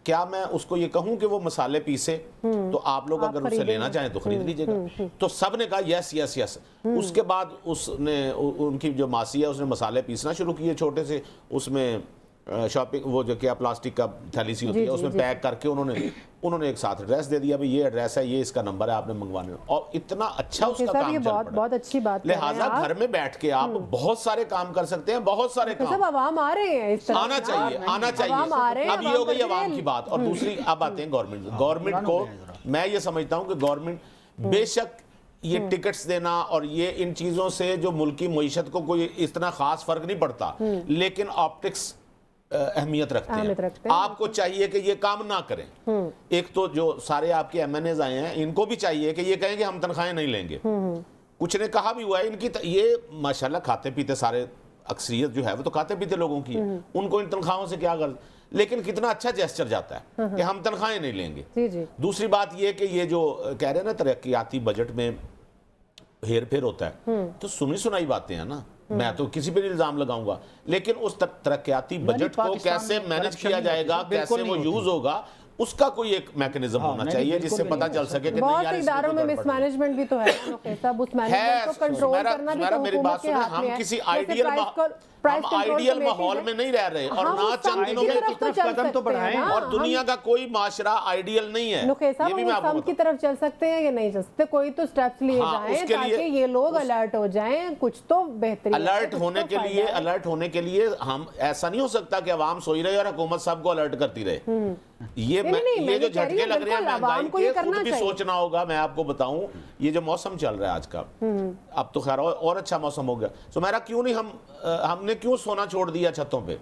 کیا میں اس کو یہ کہوں کہ وہ مسالے پیسے, تو آپ لوگ اگر اسے لینا چاہیں تو خرید لیجئے گا. تو سب نے کہا یس یس یس. اس کے بعد اس نے, ان کی جو ماسی ہے, اس نے مسالے پیسنا شروع کیے چھوٹے سے, اس میں شاپنگ وہ جو کیا پلاسٹک کا تھیلی سی ہوتی ہے, اس میں پیک کر کے انہوں نے ایک ساتھ ایڈریس دے دیا, بھئی یہ ایڈریس ہے, یہ اس کا نمبر ہے, آپ نے منگوانے. اور اتنا اچھا اس کا کام چل پڑا. بہت اچھی بات. لہٰذا گھر میں بیٹھ کے آپ بہت سارے کام کر سکتے ہیں, بہت سارے کام. عوام آ رہے ہیں, آنا چاہیے. اب یہ ہو گئی عوام کی بات. اور دوسری اب آتے ہیں گورنمنٹ کو. میں یہ سمجھتا ہوں کہ گورنمنٹ بے شک یہ ٹکٹس دینا اور یہ ان چیزوں سے جو ملکی معیشت کو کوئی اتنا خاص فرق نہیں پڑتا, لیکن آپٹکس اہمیت رکھتے ہیں. آپ کو چاہیے کہ یہ کام نہ کریں. ایک تو جو سارے آپ کے ایم این ایز آئے ہیں, ان کو بھی چاہیے کہ یہ کہیں کہ ہم تنخواہیں نہیں لیں گے. کچھ نے کہا بھی ہوا ہے, ان کی یہ ماشاءاللہ کھاتے پیتے سارے اکثریت جو ہے وہ تو کھاتے پیتے لوگوں کی ہے، ان کو ان تنخواہوں سے کیا غرض، لیکن کتنا اچھا جیسچر جاتا ہے کہ ہم تنخواہیں نہیں لیں گے۔ جی جی دوسری بات یہ کہ یہ جو کہہ رہے ہیں نا ترقیاتی بجٹ میں ہیر پھیر ہوتا ہے، تو سنی سنائی باتیں ہیں نا، میں تو کسی پہ نہیں الزام لگاؤں گا، لیکن اس ترقیاتی بجٹ کو کیسے مینج کیا جائے گا، کیسے وہ یوز ہوگا، اس کا کوئی ایک میکنزم ہونا چاہیے جس سے پتہ چل سکے کہ بہت سے اداروں میں مس مینجمنٹ بھی تو ہے صاحب، اس مینجمنٹ کو کنٹرول کرنا بھی تو میری بات حکومت کے سنیں، ہاتھ ہم میں ہے۔ کسی جیسے آئیڈیل ماحول میں نہیں رہ رہے، اور نہ چند دنوں میں کی طرف قدم تو بڑھائیں، اور دنیا کا کوئی معاشرہ آئیڈیل نہیں ہے، نقیہ صاحب یہ بھی میں آپ کو ہم کی طرف چل سکتے ہیں یا نہیں چل سکتے، کوئی تو سٹیپس لیے جائیں تاکہ یہ لوگ الرٹ ہو جائیں، کچھ تو بہتری الرٹ ہونے کے لیے ہم ایسا نہیں ہو سکتا کہ عوام سوئی رہے اور حکومت سب کو الرٹ کرتی رہے۔ یہ جو جھٹکے لگ رہے ہیں مہنگائی کے، خود بھی سوچنا ہوگا۔ میں آپ کو بتاؤں یہ جو موسم چل رہا ہے آج کا، اب تو خیر اور اچھا موسم ہو گیا، سو میرا کیوں نہیں ہم نے کیوں سونا چھوڑ دیا چھتوں پہ،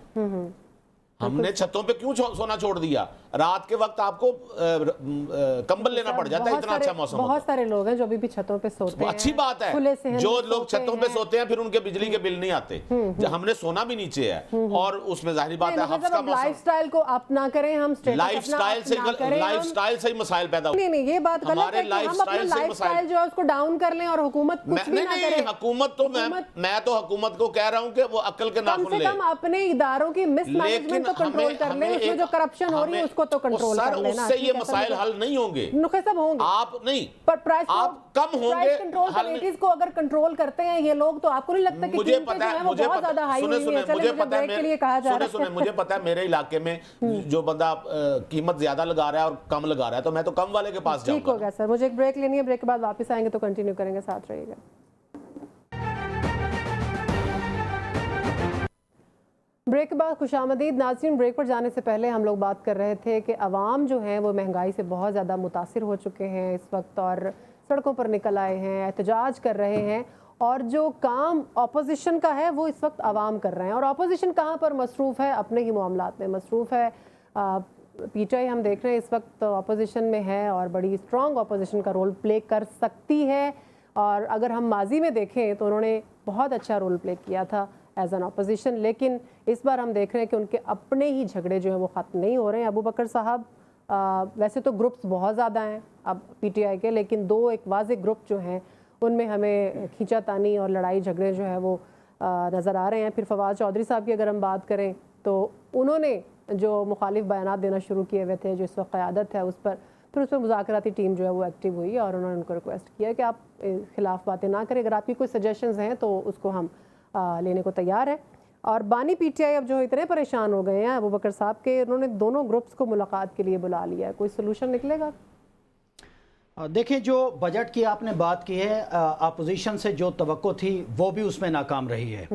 ہم نے چھتوں پہ کیوں سونا چھوڑ دیا؟ رات کے وقت آپ کو کمبل لینا پڑ جاتا ہے، اتنا اچھا موسم ہوتا ہے۔ بہت سارے لوگ ہیں جو ابھی بھی چھتوں پہ سوتے ہیں، اچھی بات ہے، جو لوگ چھتوں پہ سوتے ہیں پھر ان کے بجلی کے بل نہیں آتے، ہم نے سونا بھی نیچے ہے، اور اس میں ظاہری بات ہے حفظ کا موسم۔ لائف سٹائل کو اپ نہ کریں، ہم لائف سٹائل سے ہی مسائل پیدا ہوتے ہیں۔ نہیں یہ بات غلط ہے کہ ہم اپنا لائف سٹائل جو ہے اس کو ڈاؤن کر لیں اور حکومت کچھ بھی نہ کرے۔ حکومت تو میں تو حکومت کو کہہ رہا ہوں کہ وہ عقل کے ناخن لے، کم سے کم اپنے اداروں کی مس مینجمنٹ کو کنٹرول کر لیں، اس میں جو کرپشن ہو رہی ہے اس کو تو کنٹرول کر لینا۔ اس سے یہ مسائل حل نہیں ہوں گے، نقص سب ہوں گے، آپ نہیں، پر پرائس آپ کم ہوں گے، پرائس کنٹرول کمیٹیز کو اگر کنٹرول کرتے ہیں یہ لوگ، تو آپ کو نہیں لگتا کہ مجھے پتا ہے، بہت زیادہ ہائی ہوئی ہے؟ چلیں بریک کے لیے کہا جا رہا ہے، مجھے پتا ہے میرے علاقے میں جو بندہ قیمت زیادہ لگا رہا ہے اور کم لگا رہا ہے تو میں تو کم والے کے پاس جاؤں گا۔ ٹھیک ہو گیا سر، مجھے ایک بریک لینی ہے، بریک کے بعد واپس آئیں گے تو کنٹینیو کریں گے، ساتھ رہیے گا۔ بریک کے بعد خوش آمدید ناظرین۔ بریک پر جانے سے پہلے ہم لوگ بات کر رہے تھے کہ عوام جو ہیں وہ مہنگائی سے بہت زیادہ متاثر ہو چکے ہیں اس وقت، اور سڑکوں پر نکل آئے ہیں، احتجاج کر رہے ہیں، اور جو کام اپوزیشن کا ہے وہ اس وقت عوام کر رہے ہیں۔ اور اپوزیشن کہاں پر مصروف ہے؟ اپنے ہی معاملات میں مصروف ہے۔ پی ٹی آئی ہم دیکھ رہے ہیں اس وقت اپوزیشن میں ہے اور بڑی اسٹرانگ اپوزیشن کا رول پلے کر سکتی ہے، اور اگر ہم ماضی میں دیکھیں تو انہوں نے بہت اچھا رول پلے کیا تھا ایز این اپوزیشن، لیکن اس بار ہم دیکھ رہے ہیں کہ ان کے اپنے ہی جھگڑے جو ہیں وہ ختم نہیں ہو رہے ہیں۔ ابو بکر صاحب، ویسے تو گروپس بہت زیادہ ہیں اب پی ٹی آئی کے، لیکن دو ایک واضح گروپ جو ہیں ان میں ہمیں کھینچا تانی اور لڑائی جھگڑے جو ہیں وہ نظر آ رہے ہیں۔ پھر فواد چودھری صاحب کی اگر ہم بات کریں تو انہوں نے جو مخالف بیانات دینا شروع کیے ہوئے تھے، جو اس وقت قیادت ہے اس پر، پھر اس میں مذاکراتی ٹیم جو ہے وہ ایکٹیو ہوئی اور انہوں نے ان کو ریکویسٹ کیا کہ آپ خلاف باتیں نہ کریں، اگر آپ کی کوئی سجیشنز ہیں تو اس کو ہم لینے کو تیار ہے۔ اور بانی پی ٹی آئی اب جو اتنے پریشان ہو گئے ہیں ابو بکر صاحب کے، انہوں نے دونوں گروپس کو ملاقات کے لیے بلا لیا ہے، کوئی سلوشن نکلے گا؟ دیکھیں، جو بجٹ کی آپ نے بات کی ہے، اپوزیشن سے جو توقع تھی وہ بھی اس میں ناکام رہی ہے،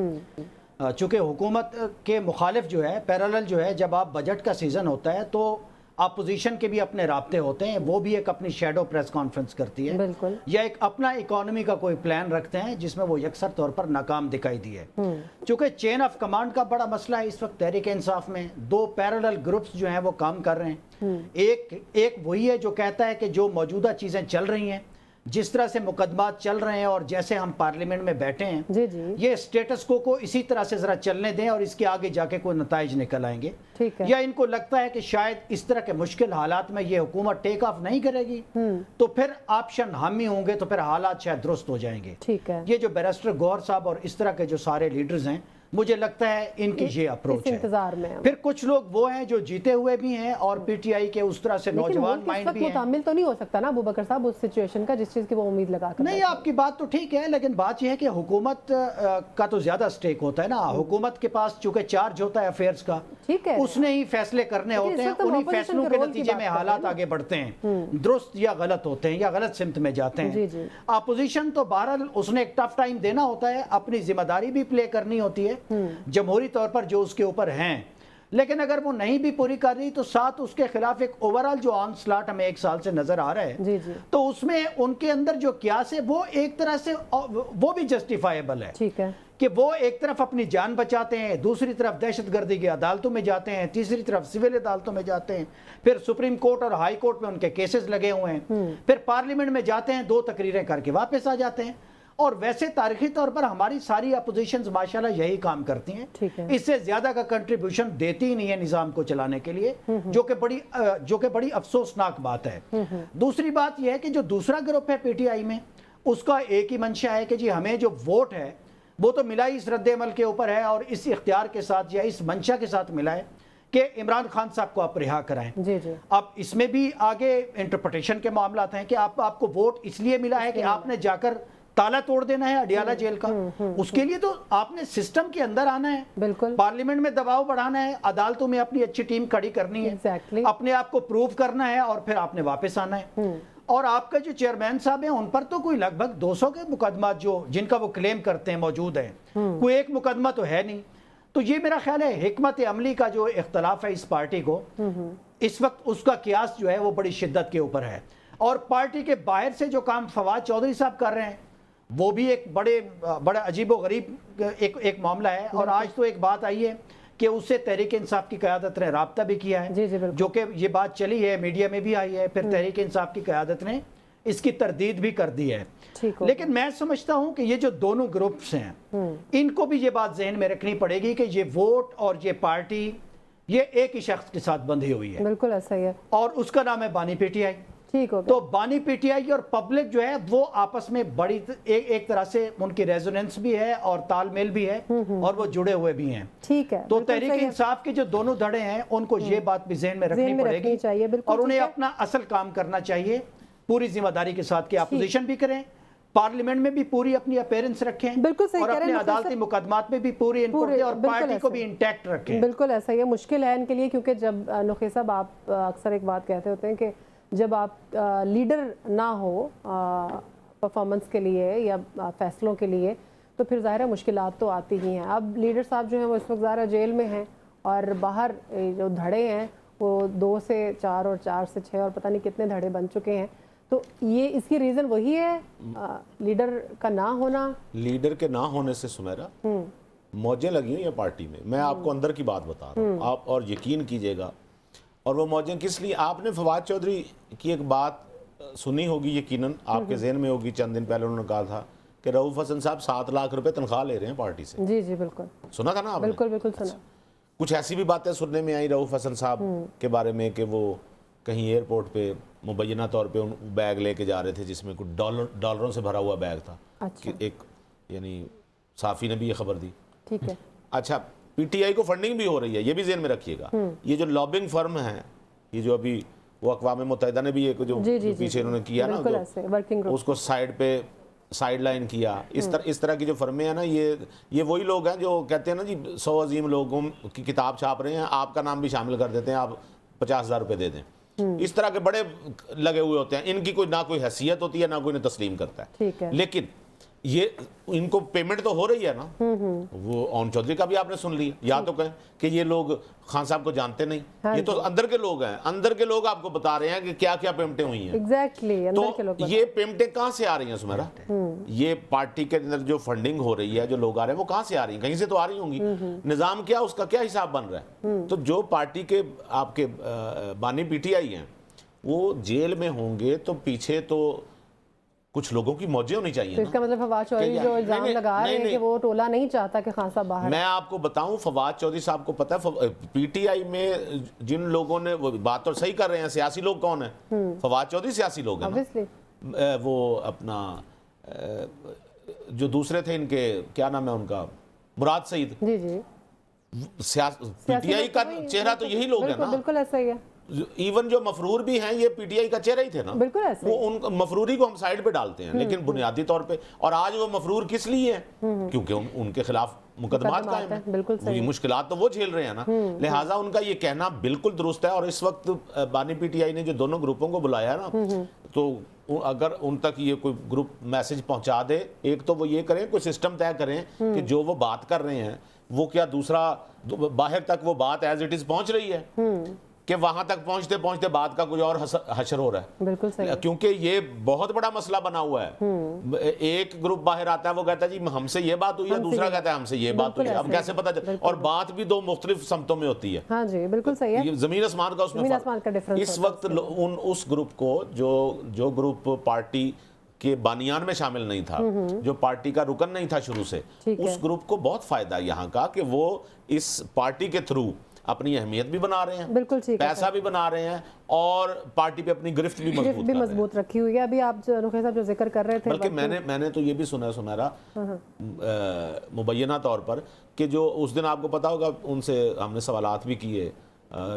چونکہ حکومت کے مخالف جو ہے پیرالل جو ہے، جب آپ بجٹ کا سیزن ہوتا ہے تو اپوزیشن کے بھی اپنے رابطے ہوتے ہیں، وہ بھی ایک اپنی شیڈو پریس کانفرنس کرتی ہے، بالکل، یا ایک اپنا اکانومی کا کوئی پلان رکھتے ہیں جس میں وہ یکسر طور پر ناکام دکھائی دی ہے۔ چونکہ چین آف کمانڈ کا بڑا مسئلہ ہے اس وقت تحریک انصاف میں، دو پیرالل گروپس جو ہیں وہ کام کر رہے ہیں۔ ایک وہی ہے جو کہتا ہے کہ جو موجودہ چیزیں چل رہی ہیں، جس طرح سے مقدمات چل رہے ہیں اور جیسے ہم پارلیمنٹ میں بیٹھے ہیں، یہ سٹیٹس کو اسی طرح سے ذرا چلنے دیں اور اس کے آگے جا کے کوئی نتائج نکل آئیں گے۔ یا ان کو لگتا ہے کہ شاید اس طرح کے مشکل حالات میں یہ حکومت ٹیک آف نہیں کرے گی تو پھر آپشن ہم ہی ہوں گے، تو پھر حالات شاید درست ہو جائیں گے۔ یہ جو بیرسٹر گوہر صاحب اور اس طرح کے جو سارے لیڈرز ہیں، مجھے لگتا ہے ان کی یہ اپروچ ہے۔ پھر کچھ لوگ وہ ہیں جو جیتے ہوئے بھی ہیں اور پی ٹی آئی کے اس طرح سے نوجوان مائنڈ بھی ہیں۔ متحمل تو نہیں ہو سکتا نا ابو بکر صاحب اس سچویشن کا جس چیز کی وہ امید لگا کر؟ نہیں، آپ کی بات تو ٹھیک ہے، لیکن بات یہ ہے کہ حکومت کا تو زیادہ سٹیک ہوتا ہے نا۔ حکومت کے پاس چونکہ چارج ہوتا ہے افیئرز کا، اس نے ہی فیصلے کرنے ہوتے ہیں، انہی فیصلوں کے نتیجے میں حالات آگے بڑھتے ہیں، درست یا غلط ہوتے ہیں یا غلط سمت میں جاتے ہیں۔ اپوزیشن تو بہرحال اس نے ایک ٹف ٹائم دینا ہوتا ہے، اپنی ذمہ داری بھی پلے کرنی ہوتی ہے جمہوری طور پر جو اس کے اوپر ہیں، لیکن اگر وہ نہیں بھی پوری کر رہی تو ساتھ اس کے خلاف ایک اوورال جو آن سلاٹ ہمیں ایک سال سے نظر آ رہا ہے، تو اس میں ان کے اندر جو قیاس ہے وہ ایک طرح سے وہ بھی جسٹیفائیبل ہے کہ وہ ایک طرف اپنی جان بچاتے ہیں، دوسری طرف دہشت گردی کی عدالتوں میں جاتے ہیں، تیسری طرف سول عدالتوں میں جاتے ہیں، پھر سپریم کورٹ اور ہائی کورٹ میں ان کے کیسز لگے ہوئے ہیں، پھر پارلیمنٹ میں جاتے ہیں، 2 تقریریں کر کے واپس آ جاتے ہیں۔ اور ویسے تاریخی طور پر ہماری ساری اپوزیشنز ماشاءاللہ یہی کام کرتی ہیں, اس سے زیادہ کا کنٹریبیوشن دیتی ہی نہیں ہے نظام کو چلانے کے لیے, جو کہ بڑی افسوسناک بات ہے. دوسری بات یہ ہے کہ جو دوسرا گروپ ہے پی ٹی آئی میں, اس کا ایک ہی منشا ہے کہ جی ہمیں جو ووٹ ہے وہ تو ملا ہی اس رد عمل کے اوپر ہے اور اس اختیار کے ساتھ یا اس منشا کے ساتھ ملا ہے کہ عمران خان صاحب کو آپ رہا کرائیں. اب اس میں بھی آگے انٹرپریٹیشن کے معاملات ہیں کہ آپ کو ووٹ اس لیے ملا ہے کہ آپ نے جا کر تالا توڑ دینا ہے اڈیالہ جیل کا, اس کے لیے تو آپ نے سسٹم کے اندر آنا ہے, بالکل پارلیمنٹ میں دباؤ بڑھانا ہے, عدالتوں میں اپنی اچھی ٹیم کھڑی کرنی ہے, اپنے آپ کو پروو کرنا ہے اور پھر آپ نے واپس آنا ہے. اور آپ کا جو چیئرمین صاحب ہیں ان پر تو کوئی لگ بھگ 200 کے مقدمات جن کا وہ کلیم کرتے ہیں موجود ہیں, کوئی ایک مقدمہ تو ہے نہیں. تو یہ میرا خیال ہے حکمت عملی کا جو اختلاف ہے اس پارٹی کو اس وقت, اس کا قیاس جو ہے وہ بڑی شدت کے اوپر ہے. اور پارٹی کے باہر سے جو کام فواد چودھری صاحب کر رہے ہیں وہ بھی ایک بڑا عجیب و غریب ایک معاملہ ہے. اور آج تو ایک بات آئی ہے کہ اس سے تحریک انصاف کی قیادت نے رابطہ بھی کیا ہے, جو کہ یہ بات چلی ہے میڈیا میں بھی آئی ہے, پھر تحریک انصاف کی قیادت نے اس کی تردید بھی کر دی ہے. لیکن میں سمجھتا ہوں کہ یہ جو دونوں گروپس ہیں ان کو بھی یہ بات ذہن میں رکھنی پڑے گی کہ یہ ووٹ اور یہ پارٹی یہ ایک ہی شخص کے ساتھ بندھی ہوئی ہے. بالکل ایسا ہی ہے, اور اس کا نام ہے بانی پی ٹی آئی. تو بانی پی ٹی آئی اور پبلک جو ہے وہ آپس میں بڑی ایک طرح سے ان کی ریزوننس بھی ہے اور تال میل بھی ہے اور وہ جڑے ہوئے بھی ہیں. تو تحریک انصاف کے جو دونوں دھڑے ہیں ان کو یہ بات بھی ذہن میں رکھنی پڑے گی اور انہیں اپنا اصل کام کرنا چاہیے پوری ذمہ داری کے ساتھ کہ اپوزیشن بھی کریں, پارلیمنٹ میں بھی پوری اپنی اپیرنس رکھیں اور اپنے عدالتی مقدمات میں بھی پوری انپٹ دیں اور پارٹی کو بھی انٹیکٹ رکھیں. بالکل ایسا ہی ہے, مشکل ہے ان کے لیے کیونکہ جب نقی صاحب آپ اکثر ایک بات کہتے ہوتے ہیں کہ جب آپ لیڈر نہ ہو پرفارمنس کے لیے یا فیصلوں کے لیے تو پھر ظاہر ہے مشکلات تو آتی ہی ہیں. اب لیڈر صاحب جو ہیں وہ اس وقت ظاہر جیل میں ہیں اور باہر جو دھڑے ہیں وہ 2 سے 4 اور 4 سے 6 اور پتہ نہیں کتنے دھڑے بن چکے ہیں. تو یہ اس کی ریزن وہی ہے لیڈر کا نہ ہونا. لیڈر کے نہ ہونے سے سمیرا موجیں لگی ہوئی ہیں پارٹی میں. میں آپ کو اندر کی بات بتا رہا ہوں, آپ اور یقین کیجئے گا. اور وہ موجیں کس لیے, آپ نے فواد چودھری کی ایک بات سنی ہوگی یقیناً, آپ کے ذہن میں ہوگی, چند دن پہلے انہوں نے کہا تھا کہ رؤوف حسن صاحب 7 لاکھ روپے تنخواہ لے رہے ہیں پارٹی سے. جی بالکل سنا تھا نا آپ نے؟ بالکل سنا. کچھ ایسی بھی باتیں سننے میں آئی رؤوف حسن صاحب کے بارے میں کہ وہ کہیں ایئرپورٹ پہ مبینہ طور پہ بیگ لے کے جا رہے تھے جس میں کچھ ڈالروں سے بھرا ہوا بیگ تھا. ایک یعنی صحافی نے بھی یہ خبر دی. ٹھیک ہے, اچھا پی ٹی آئی کو فنڈنگ بھی ہو رہی ہے, یہ بھی ذہن میں رکھیے گا. یہ جو لابنگ فرم ہے, یہ جو ابھی وہ اقوام متحدہ نے بھی ایک جو پیچھے انہوں نے کیا نا, اس کو سائیڈ لائن کیا, اس طرح کی جو فرمیں ہیں نا, یہ وہی لوگ ہیں جو کہتے ہیں نا جی 100 عظیم لوگوں کی کتاب چھاپ رہے ہیں, آپ کا نام بھی شامل کر دیتے ہیں, آپ 50,000 روپے دے دیں. اس طرح کے بڑے لگے ہوئے ہوتے ہیں. ان کی نہ کوئی حیثیت ہوتی ہے, نہ کوئی انہیں تسلیم کرتا ہے. لیکن یہ ان کو پیمنٹ تو ہو رہی ہے نا. وہ اون چودھری کا بھی آپ نے سن لیا, یا تو کہیں کہ یہ لوگ خان صاحب کو جانتے نہیں, یہ تو اندر کے لوگ ہیں, اندر کے لوگ آپ کو بتا رہے ہیں کہ کیا کیا پیمنٹیں ہوئی ہیں. تو یہ پیمنٹیں کہاں سے آ رہی ہیں سمیرا؟ یہ پارٹی کے اندر جو فنڈنگ ہو رہی ہے, جو لوگ آ رہے ہیں, وہ کہاں سے آ رہی ہیں؟ کہیں سے تو آ رہی ہوں گی. نظام کیا, اس کا کیا حساب بن رہا ہے؟ تو جو پارٹی کے آپ کے بانی پی ٹی آئی ہیں وہ جیل میں ہوں گے تو پیچھے تو کچھ لوگوں کی موجیں ہونی چاہیے. اس کا مطلب فواد چودھری جو الزام لگا رہے ہیں کہ وہ ٹولہ نہیں چاہتا کہ خان صاحب باہر. میں آپ کو بتاؤں, فواد چودھری صاحب کو پتا ہے پی ٹی آئی میں جن لوگوں نے, وہ بات تو صحیح کر رہے ہیں, سیاسی لوگ کون ہیں؟ فواد چودھری سیاسی لوگ ہیں. وہ اپنا جو دوسرے تھے ان کے, کیا نام ہے ان کا, مراد سعید. پی ٹی آئی کا چہرہ تو یہی لوگ ہیں نا. بالکل ایسا ہی ہے. ایون جو مفرور بھی ہیں یہ پی ٹی آئی کا چہرہ ہی تھے نا. بالکل ایسا وہ ان مفروری کو ہم سائیڈ پہ ڈالتے ہیں, لیکن بنیادی طور پہ, اور آج وہ مفرور کس لیے ہیں؟ کیونکہ ان کے خلاف مقدمات قائم ہیں, مشکلات تو وہ جھیل رہے ہیں نا. لہٰذا ان کا یہ کہنا بالکل درست ہے. اور اس وقت بانی پی ٹی آئی نے جو دونوں گروپوں کو بلایا ہے نا, تو اگر ان تک یہ کوئی گروپ میسج پہنچا دے, ایک تو وہ یہ کریں, کوئی سسٹم طے کریں کہ جو وہ بات کر رہے ہیں وہ کیا دوسرا باہر تک وہ بات ایز اٹ از پہنچ رہی ہے, کہ وہاں تک پہنچتے پہنچتے بات کا کوئی اور حشر ہو رہا ہے. بالکل صحیح. کیونکہ یہ بہت بڑا مسئلہ بنا ہوا ہے. ایک گروپ باہر آتا ہے, وہ کہتا ہے جی ہم سے یہ بات ہوئی ہے, دوسرا کہتا ہے ہم سے یہ بات ہوئی ہے. اب کیسے پتہ چلے؟ اور بات بھی 2 مختلف سمتوں میں ہوتی ہے. ہاں جی بالکل صحیح ہے. زمین آسمان کا اس میں فرق. اس وقت اس گروپ کو جو گروپ پارٹی کے بانیان میں شامل نہیں تھا، جو پارٹی کا رکن نہیں تھا شروع سے، اس گروپ کو بہت فائدہ یہاں کا کہ وہ اس پارٹی کے تھرو اپنی اہمیت بھی بنا رہے ہیں، بالکل ٹھیک ہے، پیسہ بھی بنا رہے ہیں، اور پارٹی پہ اپنی گرفت بھی مضبوط رکھی ہوئی ہے. ابھی آپ نقی صاحب جو ذکر کر رہے تھے، بلکہ میں نے تو یہ بھی سنا ہے سمیرا مبینہ طور پر کہ جو اس دن آپ کو پتا ہوگا ان سے ہم نے سوالات بھی کیے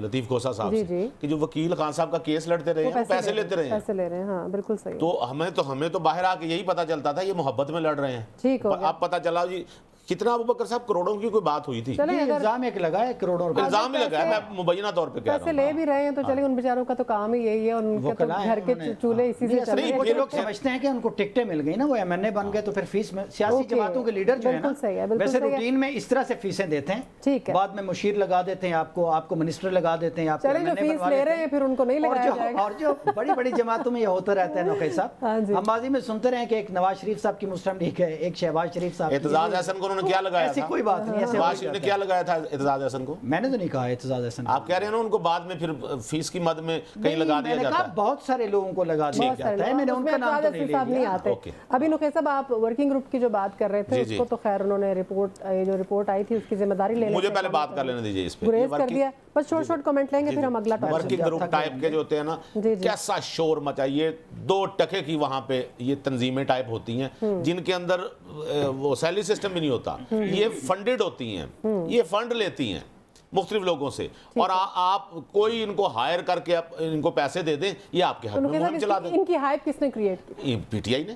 لطیف کھوسا صاحب سے کہ جو وکیل خان صاحب کا کیس لڑتے رہے ہیں وہ پیسے لیتے رہے ہیں. پیسے لے رہے ہیں، ہاں بالکل صحیح. تو ہمیں تو باہر آ کے یہی پتا چلتا تھا یہ محبت میں لڑ رہے ہیں. ٹھیک ہو گیا. اب پتا چلا جی کتنا ابو بکر صاحب کروڑوں کی کوئی بات ہوئی تھی. الزام ایک لگا ہے کروڑوں روپے، الزام ہی لگا ہے، میں مبینہ طور پہ کہہ رہا ہوں. پیسے لے بھی رہے ہیں تو چلیے ان بیچاروں کا تو کام ہی یہی ہے، ان کے تو گھر کے چولہے اسی سے چل رہے ہیں. وہ لوگ سمجھتے ہیں کہ ان کو ٹکٹیں مل گئی نا، وہ ایم این اے بن گئے تو پھر فیس میں سیاسی جماعتوں کے لیڈر جو ہیں نا ویسے روٹین میں اس طرح سے فیسیں دیتے ہیں، بعد میں مشیر لگا دیتے ہیں، آپ کو منسٹر لگا دیتے ہیں، آپ کو جو فیس لے رہے ہیں پھر ان کو نہیں لگایا جائے گا. اور جو بڑی بڑی جماعتوں میں یہ ہوتا رہتا ہے نقی صاحب، ہم ماضی میں سنتے رہے کہ ایک نواز شریف صاحب کی مسلم لیگ ہے، ایک شہباز شریف صاحب، اعتزاز احسن کو انہوں نے کیا لگایا تھا؟ ایسی کوئی بات نہیں. نواز شریف نے کیا لگایا تھا اعتزاز احسن کو؟ میں نے تو نہیں کہا اعتزاز احسن. آپ کہہ رہے ہیں نا ان کو بعد میں پھر فیس کی مد میں کہیں لگا دیا جاتا ہے. بہت سارے لوگوں کو لگا دیا جاتا ہے، میں نے ان کا نام تو نہیں لیا. ابھی نقی صاحب آپ ورکنگ گروپ کی جو بات کر رہے تھے اس کو تو خیر انہوں نے رپورٹ آئی تھی اس کی ذمہ داری لینے، مجھے پہلے بات کر لینے دیجیے اس پہ. گریز کر دیا، بس چھوٹ کمنٹ لیں گے پھر ہم اگلا ٹاپک. ورکنگ گروپ ٹائپ کے جو ہوتے ہیں نا، کیسا شور مچائیے. 2 ٹکے کی وہاں پہ یہ تنظیمیں ٹائپ ہوتی ہیں جن کے اندر وہ سیلری سسٹم بھی نہیں ہوتا، یہ فنڈڈ ہوتی ہیں، یہ فنڈ لیتی ہیں مختلف لوگوں سے، اور آپ کوئی ان کو ہائر کر کے ان کو پیسے دے دیں، یہ آپ کے حق میں مہم چلا دیں. ان کی ہائپ کس نے کریٹ کی؟ پی ٹی آئی نے.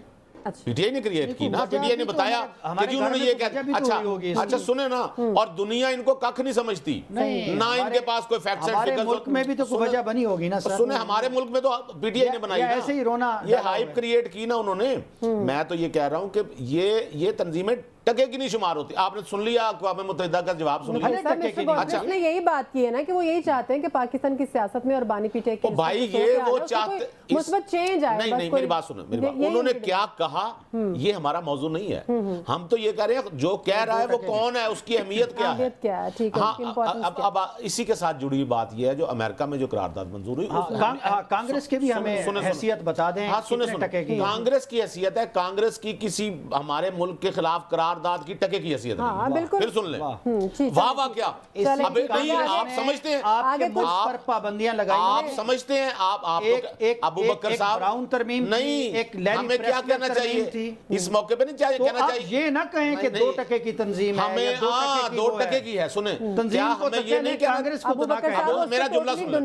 پی ٹی آئی نے کریٹ کی نا، پی ٹی آئی نے بتایا کہ جی انہوں نے یہ کہا. اچھا سنیں نا، اور دنیا ان کو ککھ نہیں سمجھتی، نہ ان کے پاس کوئی فیکٹس اینڈ فگرز. ہمارے ملک میں بھی تو کوئی وجہ بنی ہوگی نا سر. سنیں ہمارے ملک میں تو پی ٹی آئی نے بنائی نا، ایسے ہی رونا یہ ہائپ کریٹ کی نا انہوں نے. میں تو یہ کہہ رہا ہوں کہ یہ تنظیمیں ٹکے کی نہیں شمار ہوتی. آپ نے سن لیا اقوام متحدہ کا جواب سن لیا. اچھا نے یہی بات کی ہے نا کہ وہ یہی چاہتے ہیں کہ پاکستان کی سیاست میں اور بانی پیٹے کے بھائی یہ وہ چاہتے مثبت چینج آئے. نہیں میری بات سنیں، میری بات. انہوں نے کیا کہا یہ ہمارا موضوع نہیں ہے. ہم تو یہ کہہ رہے ہیں جو کہہ رہا ہے وہ کون ہے، اس کی اہمیت کیا ہے. اب اسی کے ساتھ جڑی ہوئی بات یہ ہے جو امریکہ میں جو قرارداد منظور ہوئی، کانگریس کے بھی ہمیں حیثیت بتا دیں. کانگریس کی حیثیت ہے، کانگریس کی کسی ہمارے ملک کے خلاف قرارداد کی ٹکے کی حیثیت نہیں. پھر سن لیں، واہ واہ کیا آپ سمجھتے ہیں پر پابندیاں لگائی، آپ سمجھتے ہیں آپ ابو بکر صاحب نہیں، ہمیں کیا کہنا چاہیے اس موقع پہ؟ نہیں کہنا چاہیے یہ نہ کہیں کہ 2 ٹکے کی تنظیم ہے، ہمیں 2 ٹکے کی ہے. سنیں کیا ہمیں یہ نہیں کہنا، میرا جملہ سنیں،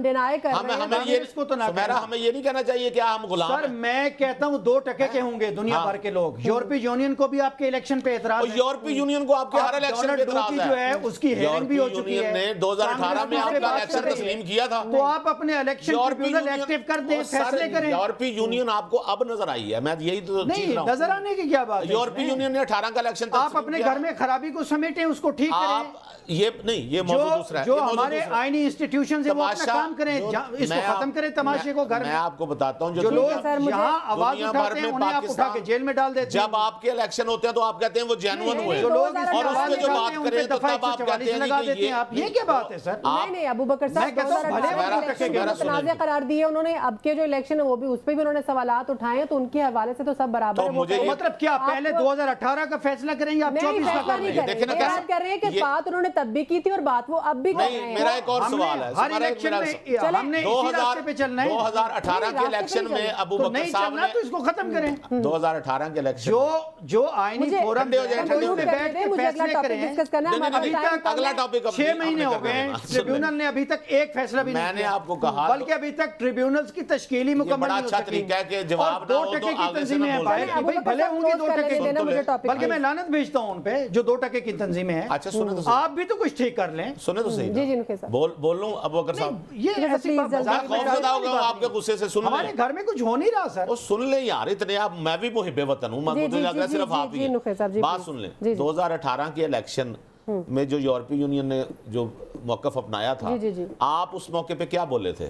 ہمیں یہ نہیں کہنا چاہیے کہ ہم غلام ہیں. سر میں کہتا ہوں 2 ٹکے کے ہوں گے دنیا بھر کے لوگ. یورپی یونین کو بھی آپ کے الیکشن پہ اعتراض ہے، یورپی یونین کو آپ کے ہر الیکشن پہ اعتراض جو ہے اس کی ہیئرنگ بھی ہو چکی ہے. نے 2018 میں آپ کا الیکشن تسلیم کیا تھا، تو آپ اپنے الیکشن ٹریبیونل ایکٹیو کر دیں، فیصلے کریں. یورپی یونین آپ کو اب نظر آئی ہے، میں یہی تو نہیں نظر آنے کی کیا بات ہے. یورپی یونین نے 18 کا الیکشن تسلیم کیا. آپ اپنے گھر میں خرابی کو سمیٹیں، اس کو ٹھیک کریں. یہ نہیں، یہ موضوع دوسرا ہے. جو ہمارے آئینی انسٹیٹیوشنز ہیں وہ اپنا کام کریں، اس کو ختم کریں تماشے کو. گھر میں آپ کو بتاتا ہوں جو لوگ یہاں آواز اٹھاتے ہیں انہیں آپ اٹھا کے جیل میں ڈال دیتے ہیں. جب آپ کے الیکشن ہوتے ہیں تو آپ کہتے ہیں وہ جینوئن ہوئے، جو لوگ اور اس میں جو بات کریں تو تب آپ کہتے ہیں کہ یہ کیا بات ہے سر. نہیں ابو بکر صاحب متنازع قرار دیے انہوں نے. اب کے جو الیکشن ہے وہ بھی اس پہ بھی انہوں نے سوالات اٹھائے ہیں، تو ان کے حوالے سے تو سب برابر ہے. مطلب کیا پہلے 2018 کا فیصلہ کریں گے، آپ 24 کا کر رہے ہیں؟ بات کر رہے ہیں کہ بات انہوں نے تب بھی کی تھی اور بات وہ اب بھی کر رہے ہیں. میرا ایک اور سوال ہے، ہر الیکشن میں ہم نے اسی راستے پہ چلنا ہے. 2018 کے الیکشن میں ابو بکر صاحب نے تو اس کو ختم کریں. 2018 کے الیکشن جو آئینی فورم فیصلے کریں. ابھی تک اگلا ٹاپک 6 مہینے ہو گئے، ٹریبیونل نے ابھی تک ایک فیصلہ بھی نہیں کیا. میں نے آپ کو کہا بلکہ ابھی تک ٹریبیونلز کی تشکیل ہی مکمل نہیں ہو سکی. بڑا اچھا طریقہ ہے کہ جواب نہ 2 ہو ٹکے تو کی آگے سے تنظیمیں ہیں، بھلے ہوں گی 2 ٹکے کی، بلکہ میں لعنت بھیجتا ہوں ان پہ جو 2 ٹکے کی تنظیمیں ہیں. اچھا سنیں تو آپ بھی تو کچھ ٹھیک کر لیں. سنیں تو صحیح. جی جی بول لوں ابو بکر صاحب، یہ ایسی بات خوفزدہ ہو گیا آپ کے غصے سے. سن لیں، ہمارے گھر میں کچھ ہو نہیں رہا سر. سن لیں یار، اتنے آپ، میں بھی محب وطن ہوں، مجھے لگ رہا ہے صرف آپ ہی ہیں. بات سن لیں، 2018 کے الیکشن میں جو یورپی یونین نے جو موقف اپنایا تھا، آپ اس موقع پہ کیا بولے تھے؟